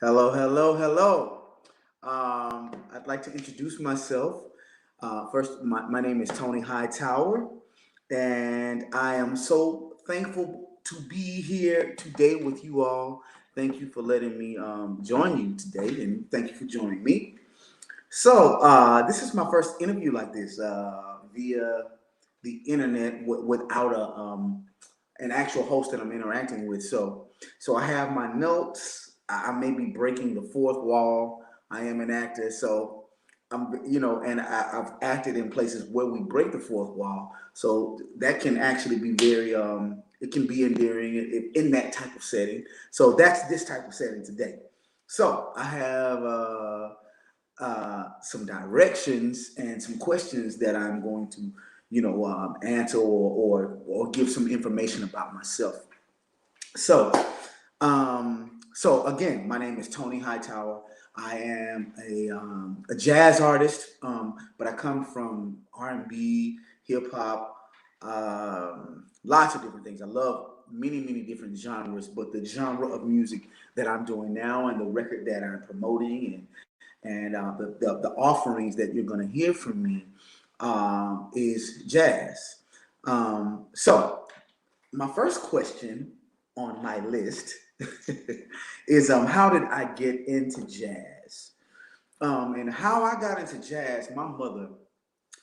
Hello, hello, hello. I'd like to introduce myself. First, my name is Tony Hightower, and I am so thankful to be here today with you all. Thank you for letting me join you today, and thank you for joining me. This is my first interview like this via the internet without an actual host that I'm interacting with. So I have my notes. I may be breaking the fourth wall. I am an actor, so and I've acted in places where we break the fourth wall. So that can actually be very, it can be endearing in that type of setting. So that's this type of setting today. So I have some directions and some questions that I'm going to, answer or give some information about myself. So, so again, my name is Tony Hightower. I am a jazz artist, but I come from R&B, hip hop, lots of different things. I love many different genres, but the genre of music that I'm doing now and the record that I'm promoting and the offerings that you're going to hear from me is jazz. So my first question on my list is how did I get into jazz? And how I got into jazz, my mother.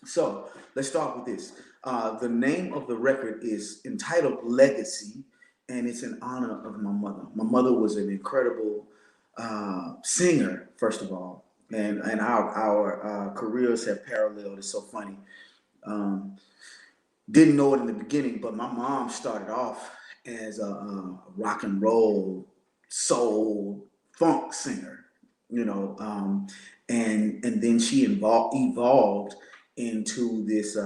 So let's start with this. The name of the record is entitled Legacy, and it's in honor of my mother. My mother was an incredible singer, first of all, and our careers have paralleled. It's so funny. Um, didn't know it in the beginning, but my mom started off as a rock and roll, soul, funk singer, and then she evolved into this.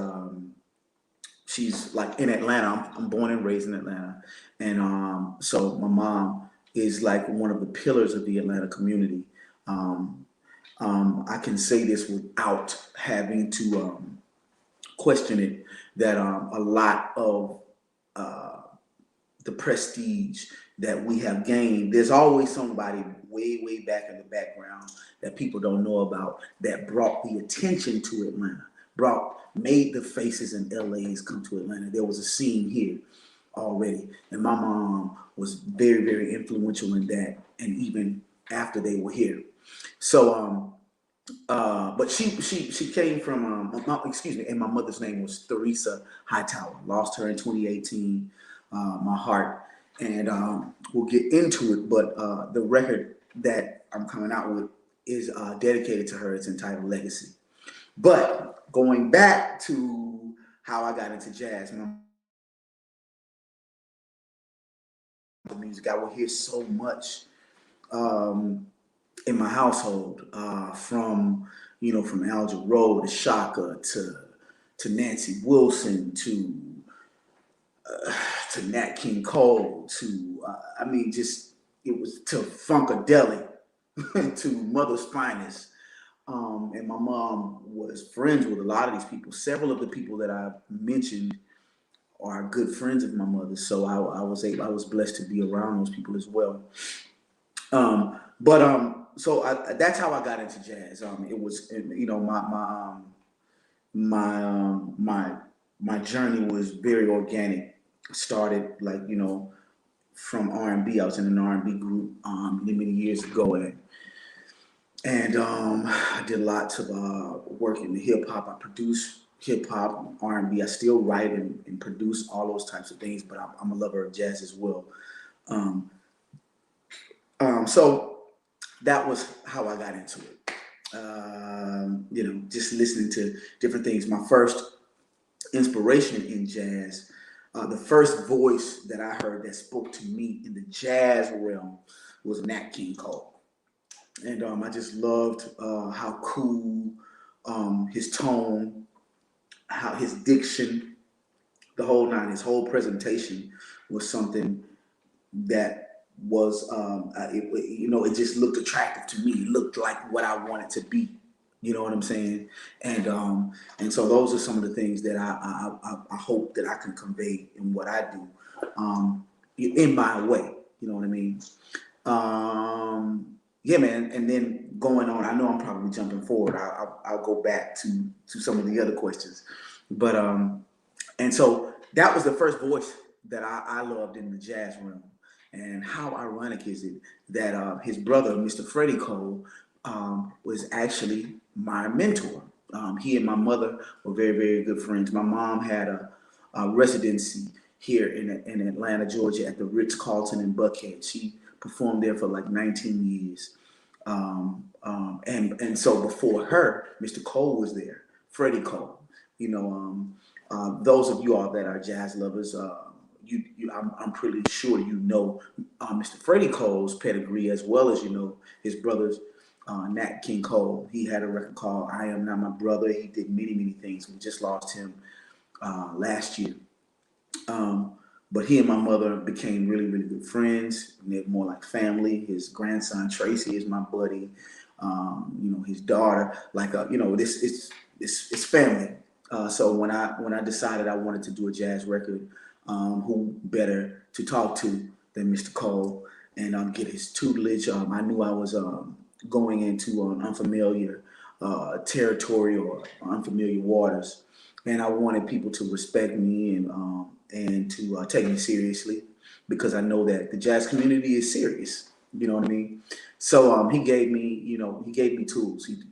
She's like in Atlanta. I'm born and raised in Atlanta, and so my mom is like one of the pillars of the Atlanta community. Um, I can say this without having to question it that a lot of uh, the prestige that we have gained, there's always somebody way back in the background that people don't know about that brought the attention to Atlanta, made the faces in LA's come to Atlanta. There was a scene here already, and my mom was very influential in that, and even after they were here. So but she came from excuse me, and my mother's name was Theresa Hightower. Lost her in 2018. My heart, and we'll get into it. But the record that I'm coming out with is dedicated to her. It's entitled Legacy. But going back to how I got into jazz, the music I will hear so much. In my household, from Al Jarreau to Shaka to Nancy Wilson to Nat King Cole to just it was to Funkadelic to Mother's Finest. And my mom was friends with a lot of these people. Several of the people that I mentioned are good friends of my mother, so I was blessed to be around those people as well. That's how I got into jazz. It was, my my journey was very organic. Started like from R&B. I was in an R&B group many years ago, and I did lots of work in the hip hop. I produced hip hop, R&B. I still write and produce all those types of things, but I'm a lover of jazz as well. Um, so that was how I got into it. Just listening to different things. My first inspiration in jazz, the first voice that I heard that spoke to me in the jazz realm was Nat King Cole. And I just loved how cool his tone, how his diction, the whole nine, his whole presentation was something that was it just looked attractive to me. It looked like what I wanted to be. You know what I'm saying? And so those are some of the things that I hope that I can convey in what I do, in my way. You know what I mean? yeah, man. And then going on, I know I'm probably jumping forward. I'll go back to some of the other questions, but and so that was the first voice that I loved in the jazz realm. And how ironic is it that his brother, Mr. Freddie Cole, was actually my mentor. He and my mother were very, very good friends. My mom had a residency here in Atlanta, Georgia, at the Ritz-Carlton in Buckhead. She performed there for like 19 years. And so before her, Mr. Cole was there, Freddie Cole. You know, those of you all that are jazz lovers, I'm pretty sure you know Mr. Freddie Cole's pedigree, as well as you know his brothers, Nat King Cole. He had a record called "I Am Not My Brother." He did many, many things. We just lost him last year. But he and my mother became really, really good friends. They're more like family. His grandson Tracy is my buddy. You know, his daughter, like you know, it's family. So when I decided I wanted to do a jazz record, who better to talk to than Mr. Cole and get his tutelage? I knew I was going into an unfamiliar territory or unfamiliar waters, and I wanted people to respect me and to take me seriously, because I know that the jazz community is serious. You know what I mean? So he gave me, he gave me tools. He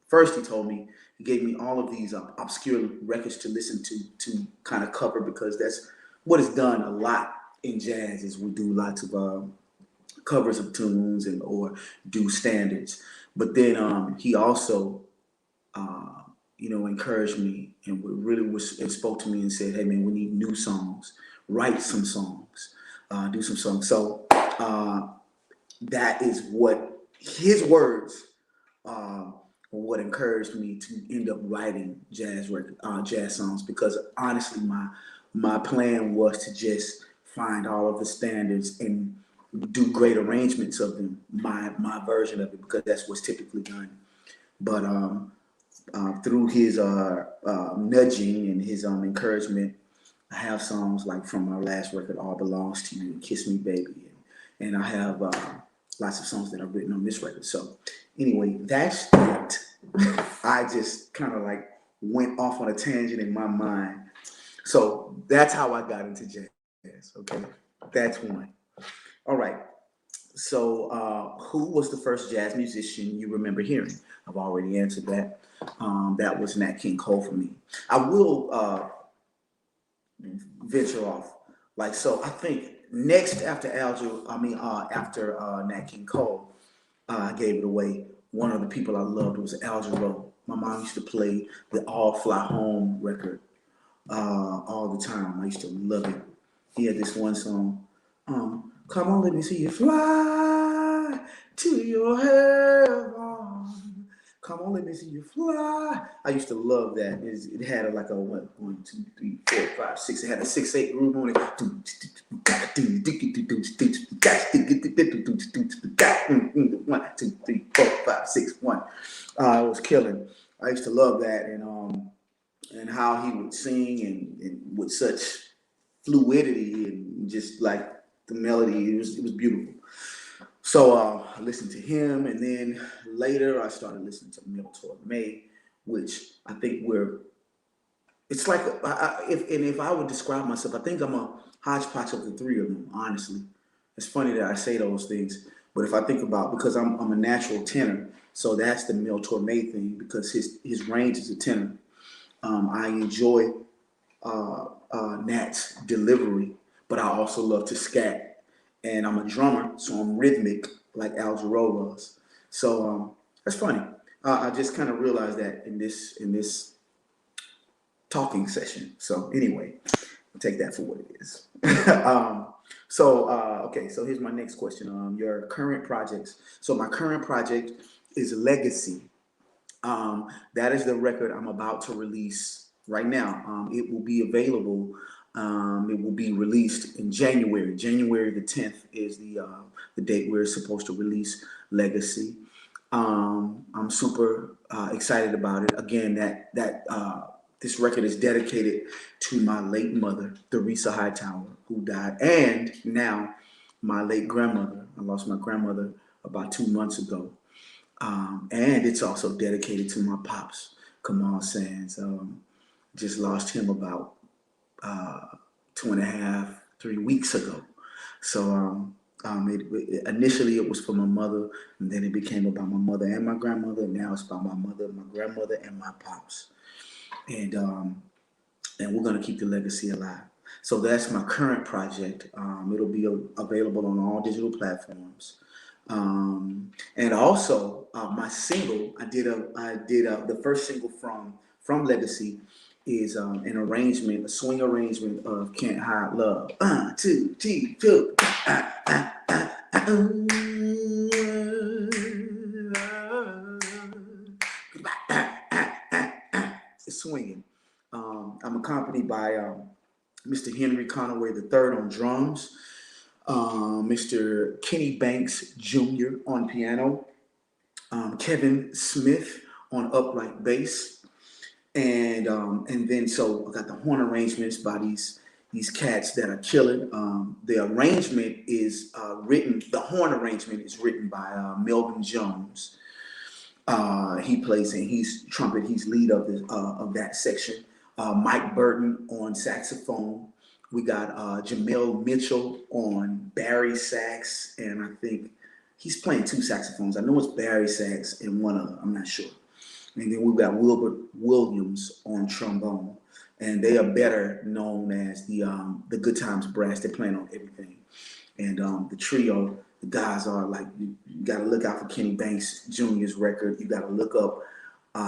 first he told me, he gave me all of these obscure records to listen to kind of cover, because that's what is done a lot in jazz. Is we do lots of covers of tunes or do standards. But then he also encouraged me and and spoke to me and said, "Hey man, we need new songs. Write some songs, do some songs." So that is what his words what encouraged me to end up writing jazz songs. Because honestly, my plan was to just find all of the standards and do great arrangements of them, my version of it, because that's what's typically done. But through his nudging and his encouragement, I have songs like from my last record, "All Belongs to You" and "Kiss Me Baby," and I have lots of songs that I've written on this record. So anyway, that's it. I just kind of like went off on a tangent in my mind. So that's how I got into jazz. Okay, that's one. All right. So who was the first jazz musician you remember hearing? I've already answered that. That was Nat King Cole for me. I will venture off. Like, so I think next after after Nat King Cole, I gave it away. One of the people I loved was Al Jarreau. My mom used to play the "All Fly Home" record all the time. I used to love it. He had this one song, "Come on, let me see you fly to your heaven. Come on, let me see you fly." I used to love that. It had like a what, 1, 2, 3, 4, 5, 6. It had a 6/8 groove on it. 1, 2, 3, 4, 5, 6, 1. It was killing. I used to love that, and how he would sing and with such fluidity and just like the melody. It was beautiful. So I listened to him, and then later I started listening to Milton May, which I think it's like if I would describe myself, I think I'm a hodgepodge of the three of them. Honestly, it's funny that I say those things, but if I think about, because I'm a natural tenor, so that's the Milton May thing, because his range is a tenor. I enjoy Nat's delivery, but I also love to scat, and I'm a drummer, so I'm rhythmic like Al Jarreau was. So that's funny. I just kind of realized that in this talking session. So anyway, I'll take that for what it is. Okay, so here's my next question. Your current projects. So my current project is Legacy. That is the record I'm about to release right now. It will be available. It will be released in January. January the 10th is the date we're supposed to release Legacy. I'm super excited about it. Again, this record is dedicated to my late mother, Theresa Hightower, who died, and now my late grandmother, I lost my grandmother about 2 months ago. And it's also dedicated to my pops, Kamal Sands. Just lost him about 2.5, 3 weeks ago. So initially it was for my mother, and then it became about my mother and my grandmother, and now it's about my mother, my grandmother, and my pops. And we're going to keep the legacy alive. So that's my current project. It'll be available on all digital platforms. And also my single, I did the first single from Legacy is an arrangement, a swing arrangement of Can't Hide Love. 1, 2, 3, 2. It's swinging. I'm accompanied by Mr. Henry Conaway III on drums, Mr. Kenny Banks Jr. on piano, Kevin Smith on upright bass, and then so I got the horn arrangements by these cats that are killing. The arrangement is written. The horn arrangement is written by Melvin Jones. He plays and he's trumpet. He's lead of that section. Mike Burton on saxophone. We got Jamel Mitchell on Barry sax, and I think he's playing 2 saxophones. I know it's Barry sax and one other. I'm not sure. And then we've got Wilbert Williams on trombone, and they are better known as the Good Times Brass. They're playing on everything, and the trio. The guys are like, you got to look out for Kenny Banks Jr.'s record. You got to look up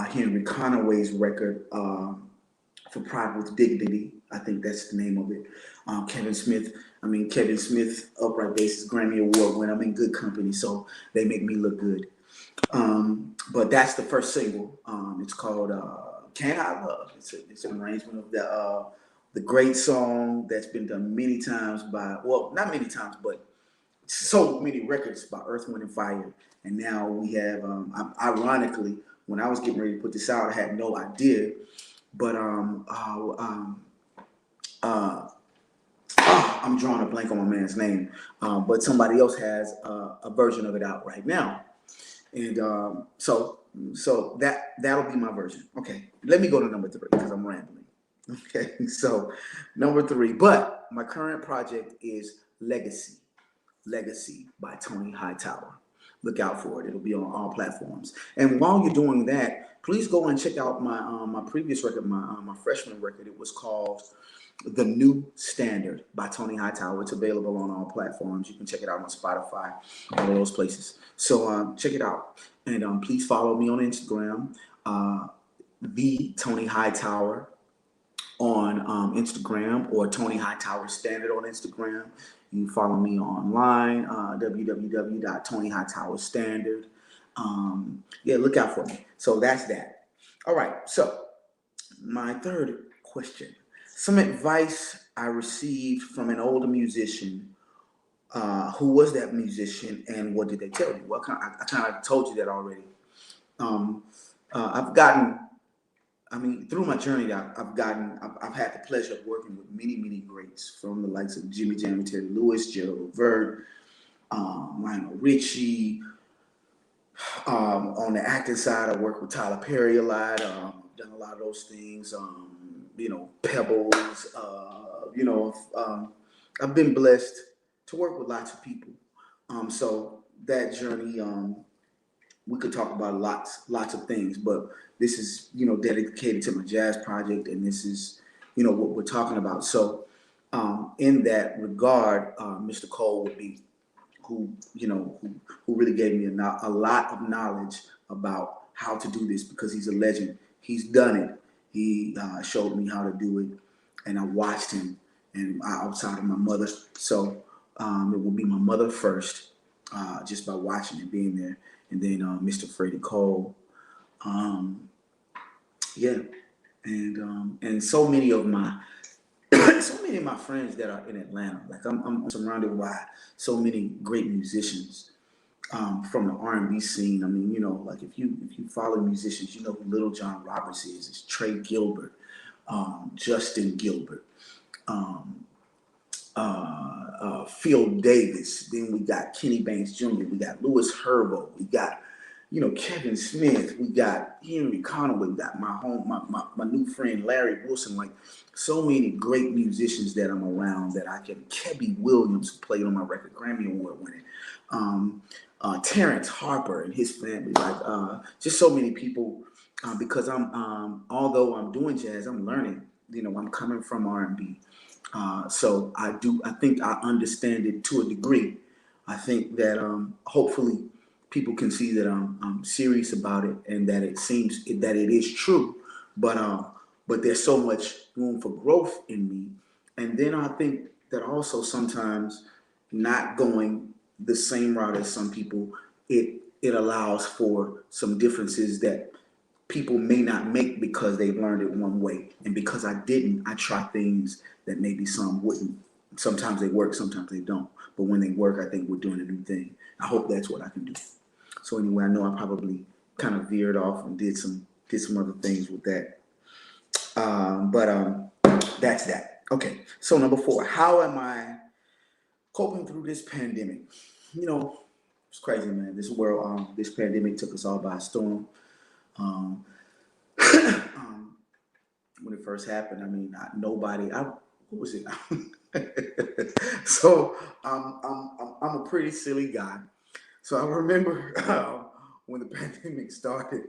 Henry Conaway's record for Pride with Dignity. I think that's the name of it. Kevin Smith, upright bass, Grammy Award winner. I'm in good company, so they make me look good. But that's the first single. It's called Can't I Love. It's an arrangement of the great song that's been done many times by, well, not many times, but so many records by Earth, Wind, and Fire. And now we have, ironically, when I was getting ready to put this out, I had no idea. But I'm drawing a blank on my man's name. But somebody else has a version of it out right now. And so that'll be my version. Okay, let me go to number 3 because I'm rambling. Okay, so number 3. But my current project is Legacy by Tony Hightower. Look out for it. It'll be on all platforms. And while you're doing that, please go and check out my previous record, my freshman record. It was called The New Standard by Tony Hightower. It's available on all platforms. You can check it out on Spotify, all those places. So check it out. And please follow me on Instagram, the Tony Hightower on Instagram, or Tony Hightower Standard on Instagram. You can follow me online, www.tonyhightowerstandard. Yeah, look out for me. So that's that. All right. So my third question. Some advice I received from an older musician. Who was that musician, and what did they tell you? Well, I kind of told you that already. I've gotten, through my journey, I've had the pleasure of working with many, many greats, from the likes of Jimmy Jam and Terry Lewis, Gerald Levert, Lionel Richie. On the acting side, I worked with Tyler Perry a lot. Done a lot of those things. Pebbles. I've been blessed to work with lots of people. So that journey, we could talk about lots of things, but this is, dedicated to my jazz project, and this is, what we're talking about. So in that regard, Mr. Cole would be who really gave me a lot of knowledge about how to do this, because he's a legend. He's done it. He showed me how to do it, and I watched him, and outside of my mother. So it will be my mother first, just by watching and being there, and then Mr. Freddie Cole. And so many of my friends that are in Atlanta. Like I'm surrounded by so many great musicians from the R&B scene. Like if you follow musicians, you know who Little John Roberts is. It's Trey Gilbert, Justin Gilbert, Phil Davis. Then we got Kenny Banks Jr. We got Louis Herbo. We got, Kevin Smith. We got Henry Conaway. We got my new friend Larry Wilson. Like so many great musicians that I'm around that I can. Kebby Williams who played on my record, Grammy Award winning. Terrence Harper and his family. Like just so many people. Because although I'm doing jazz, I'm learning. I'm coming from R&B. So I think I understand it to a degree. I think that hopefully people can see that I'm serious about it and that it seems that it is true. But there's so much room for growth in me. And then I think that also sometimes not going the same route as some people, it allows for some differences that people may not make because they learned it one way. And because I didn't, I try things that maybe some wouldn't. Sometimes they work, sometimes they don't. But when they work, I think we're doing a new thing. I hope that's what I can do. So anyway, I know I probably kind of veered off and did some other things with that. But that's that. Okay, so number 4, how am I coping through this pandemic? It's crazy, man. This world, this pandemic took us all by storm. Um, when it first happened, I mean, what was it? So I'm a pretty silly guy. So I remember when the pandemic started,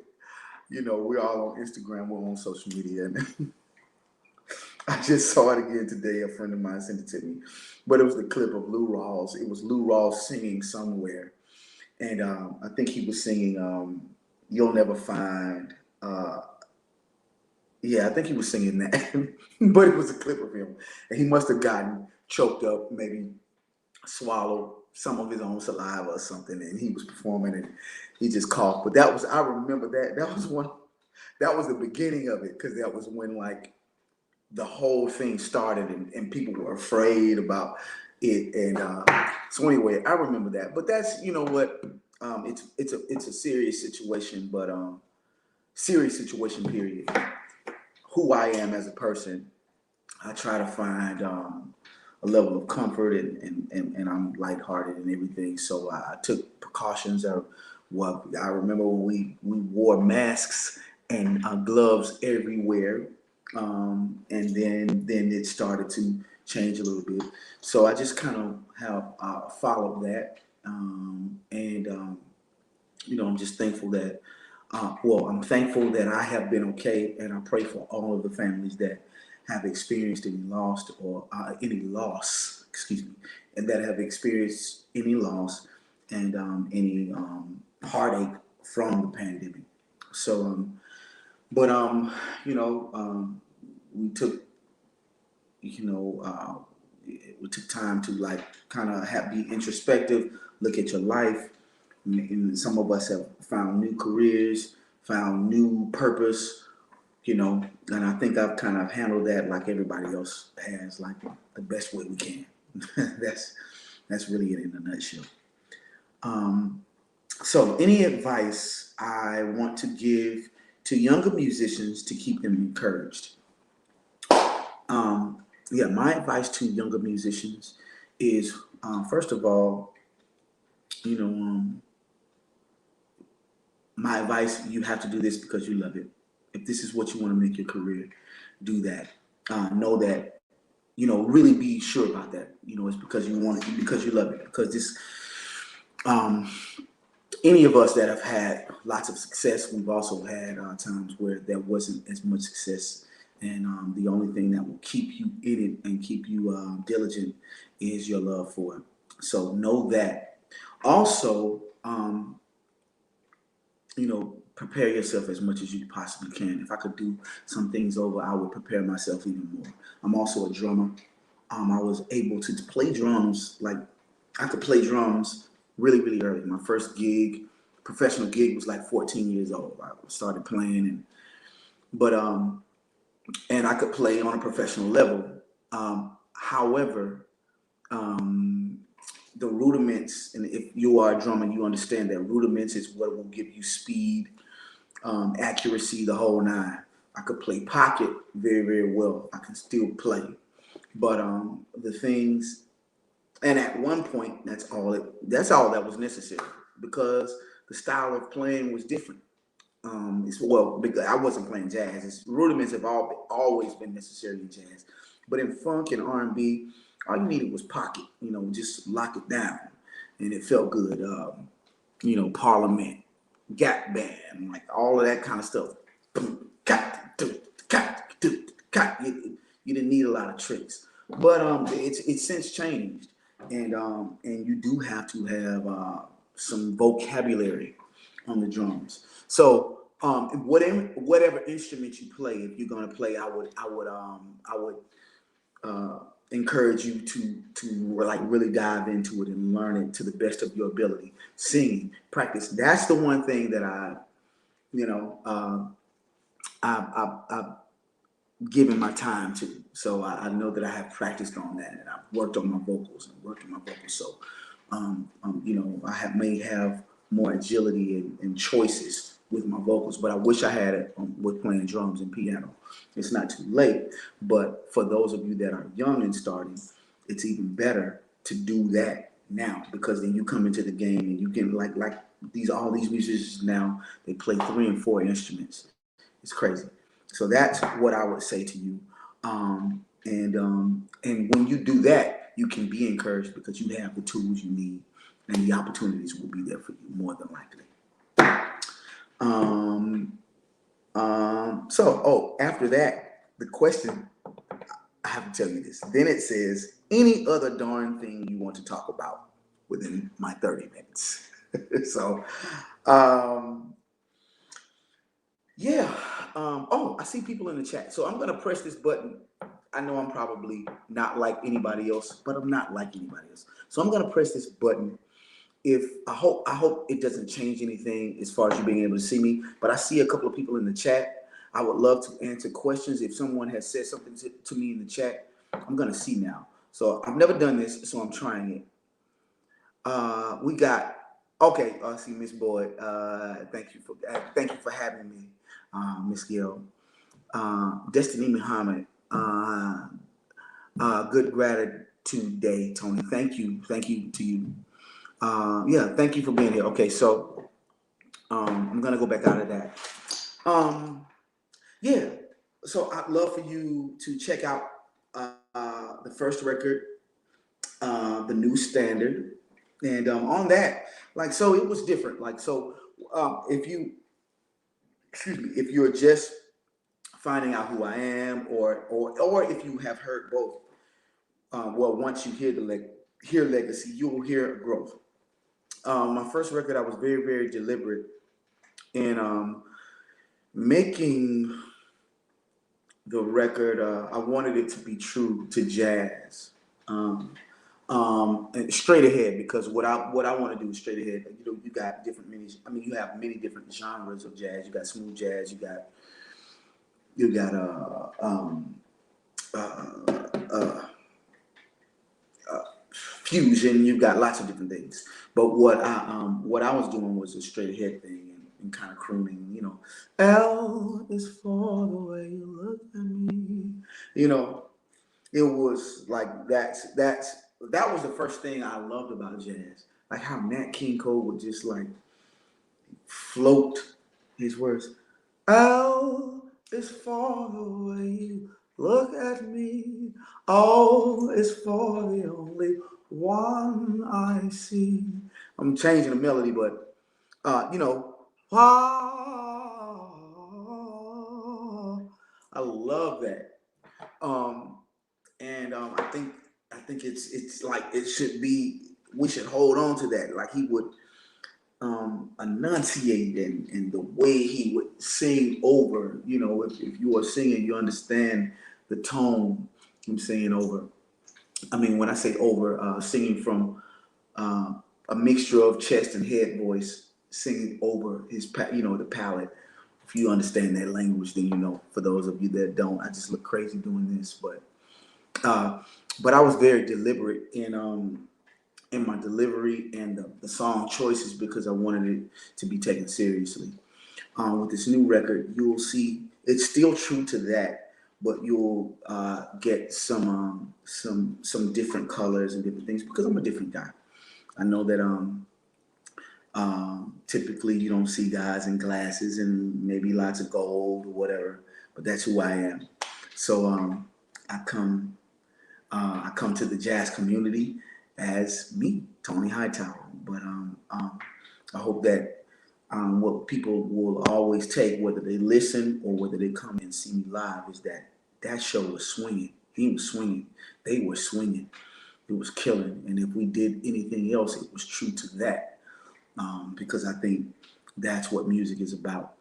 we're all on Instagram, we're on social media, and I just saw it again today. A friend of mine sent it to me, but it was the clip of Lou Rawls. It was Lou Rawls singing somewhere, and I think he was singing "You'll Never Find." Yeah, I think he was singing that, but it was a clip of him, and he must have gotten choked up, maybe swallowed some of his own saliva or something, and he was performing, and he just coughed. But I remember that. That was the beginning of it, because that was when like the whole thing started, and people were afraid about it, and so anyway, I remember that. But that's what, it's a serious situation, but serious situation period. Who I am as a person, I try to find a level of comfort, and I'm lighthearted and everything. So I took precautions. I remember when we wore masks and gloves everywhere, and then it started to change a little bit. So I just kind of have followed that, and I'm just thankful that. I'm thankful that I have been okay, and I pray for all of the families that have experienced any loss, and that have experienced any loss and any heartache from the pandemic. So, we took, we took time to like kind of be introspective, look at your life. And some of us have found new careers, found new purpose, and I think I've kind of handled that like everybody else has, like the best way we can. That's really it in a nutshell. So any advice I want to give to younger musicians to keep them encouraged? My advice to younger musicians is, first of all, my advice, you have to do this because you love it. If this is what you want to make your career, do that. Know that, really be sure about that. It's because you want it, because you love it. Because any of us that have had lots of success, we've also had times where there wasn't as much success. And the only thing that will keep you in it and keep you diligent is your love for it. So know that. Also, prepare yourself as much as you possibly can. If I could do some things over, I would prepare myself even more. I'm also a drummer. I was able to play drums. Like, I could play drums really, really early. My first professional gig, was like 14 years old. I started playing, and I could play on a professional level. However, the rudiments, and if you are a drummer, you understand that rudiments is what will give you speed, accuracy, the whole nine. I could play pocket very, very well. I can still play. But the things, and at one point, that's all that was necessary because the style of playing was different. It's well because I wasn't playing jazz. It's rudiments have always been necessary in jazz, but in funk and R&B, all you needed was pocket. Just lock it down, and it felt good. Parliament, Gap Band, like all of that kind of stuff. Boom, cat, do, cat, do, cat. You didn't need a lot of tricks, but it's since changed, and you do have to have some vocabulary on the drums. So whatever instrument you play, if you're gonna play, I would encourage you to like really dive into it and learn it to the best of your ability. Singing, practice. That's the one thing that you know, I've given my time to. So I know that I have practiced on that, and I've worked on my vocals and worked on my vocals. So, I may have more agility and choices with my vocals, but I wish I had it with playing drums and piano. It's not too late, but for those of you that are young and starting, it's even better to do that now because then you come into the game and you can like all these musicians now they play 3 and 4 instruments. It's crazy. So that's what I would say to you. And when you do that, you can be encouraged because you have the tools you need, and the opportunities will be there for you more than likely. After that, the question, I have to tell you this. Then it says, any other darn thing you want to talk about within my 30 minutes. So, yeah. I see people in the chat. So I'm going to press this button. I know I'm probably not like anybody else, but I'm not like anybody else. So I'm going to press this button. I hope it doesn't change anything as far as you being able to see me, but I see a couple of people in the chat. I would love to answer questions. If someone has said something to me in the chat, I'm going to see now. So I've never done this, so I'm trying it. We got, okay, I see Miss Boyd. Thank you for having me, Miss Gill. Destiny Muhammad. Good gratitude day, Tony. Thank you to you. Thank you for being here. Okay, so I'm gonna go back out of that. So I'd love for you to check out the first record, The New Standard, and on that, so it was different. If you're just finding out who I am, or if you have heard both, once you hear Legacy, you will hear growth. My first record, I was very, very deliberate in making the record. I wanted it to be true to jazz, and straight ahead, because what I want to do is straight ahead. You got you have many different genres of jazz. You got smooth jazz. You got fusion. You've got lots of different things. But what I was doing was a straight ahead thing and kind of crooning. L is for the way you look at me. It was like that was the first thing I loved about jazz. Like how Nat King Cole would just float his words. L is for the way you look at me. O is for the only one I see. I'm changing the melody, but I love that. I think it's like it should be. We should hold on to that. Like he would enunciate and the way he would sing over. If you are singing, you understand the tone I'm singing over. I mean, when I say over, singing from a mixture of chest and head voice, singing over his, the palate. If you understand that language, then For those of you that don't, I just look crazy doing this, but I was very deliberate in my delivery and the song choices because I wanted it to be taken seriously. With this new record, you'll see it's still true to that, but you'll get some different colors and different things because I'm a different guy. I know that typically you don't see guys in glasses and maybe lots of gold or whatever, but that's who I am. So I come I come to the jazz community as me, Tony Hightower. But I hope that what people will always take, whether they listen or whether they come and see me live, is that that show was swinging. He was swinging. They were swinging. It was killing. And if we did anything else, it was true to that, because I think that's what music is about.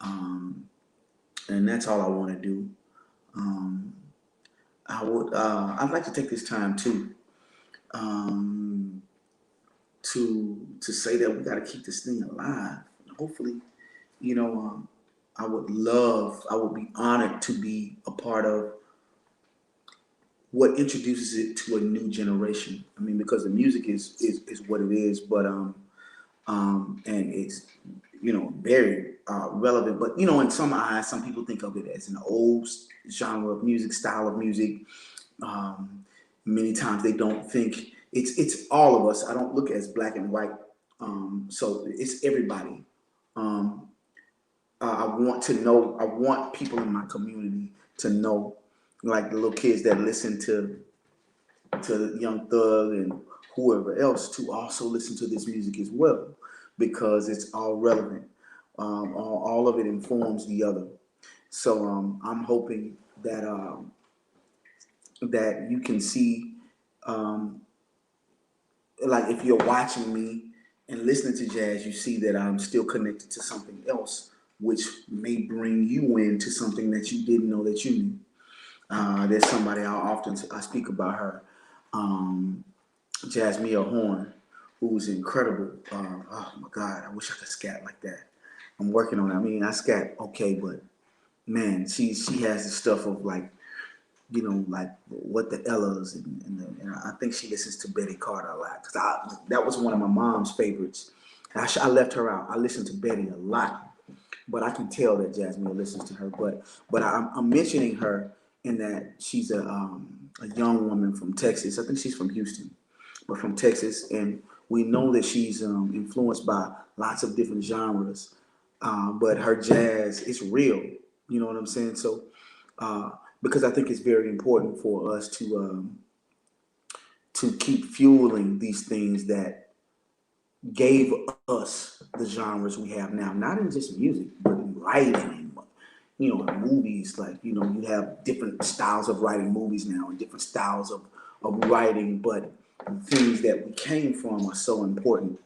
And that's all I want to do. Um, I'd like to take this time too, um, to say that we got to keep this thing alive. Hopefully, you know, I would be honored to be a part of what introduces it to a new generation. I mean, because the music is what it is, but and it's, you know, very relevant. But you know, in some eyes, some people think of it as an old genre of music, style of music. Um, Many times they don't think it's all of us. I don't look as black and white. So it's everybody. Um, I want to know. I want people in my community to know, like the little kids that listen to Young Thug and whoever else, to also listen to this music as well, because it's all relevant. All of it informs the other. So I'm hoping that that you can see, um, like if you're watching me and listening to jazz, you see that I'm still connected to something else, which may bring you into something that you didn't know that you knew. There's somebody I speak about her, um, Jasmine Horn, who's incredible. Oh my God, I wish I could scat like that. I'm working on it. I mean, I scat okay, but man, she has the stuff of like, you know, like what the Ellas, and I think she listens to Betty Carter a lot, because that was one of my mom's favorites. I left her out. I listened to Betty a lot, but I can tell that Jasmine listens to her. But I'm mentioning her in that she's a young woman from Texas. I think she's from Houston, but from Texas, and we know that she's influenced by lots of different genres. But her jazz is real. You know what I'm saying? So uh, because I think it's very important for us to keep fueling these things that gave us the genres we have now, not in just music, but in writing and, you know, movies. Like, you know, you have different styles of writing movies now and different styles of writing, but things that we came from are so important.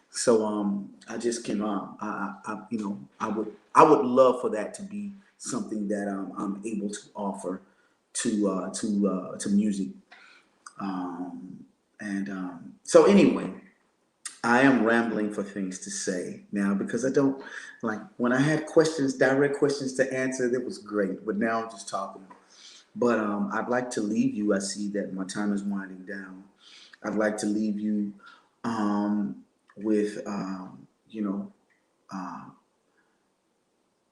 So I just can you know, I would love for that to be something that I'm able to offer to music. And so anyway, I am rambling for things to say now, because I don't like when I had questions, direct questions to answer. That was great, but now I'm just talking. But I'd like to leave you. I see that my time is winding down. I'd like to leave you with you know, uh,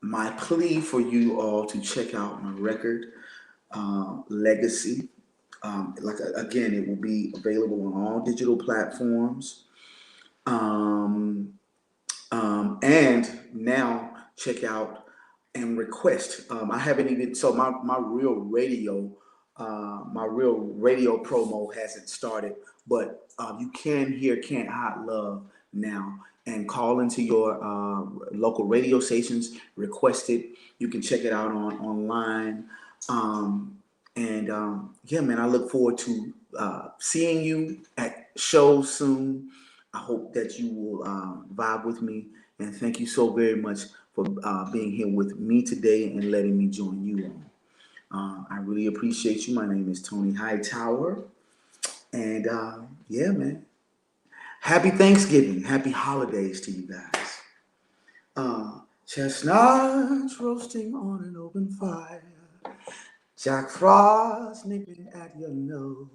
my plea for you all to check out my record, Legacy. Again, it will be available on all digital platforms. Um, and now check out and request. I haven't even, so my real radio promo hasn't started, but you can hear Can't Hot Love now, and call into your local radio stations, request it. You can check it out online. And yeah, man, I look forward to seeing you at shows soon. I hope that you will vibe with me, and thank you so very much for being here with me today and letting me join you on. I really appreciate you. My name is Tony Hightower, and yeah, man, happy Thanksgiving, happy holidays to you guys. Chestnuts roasting on an open fire, Jack Frost nipping at your nose.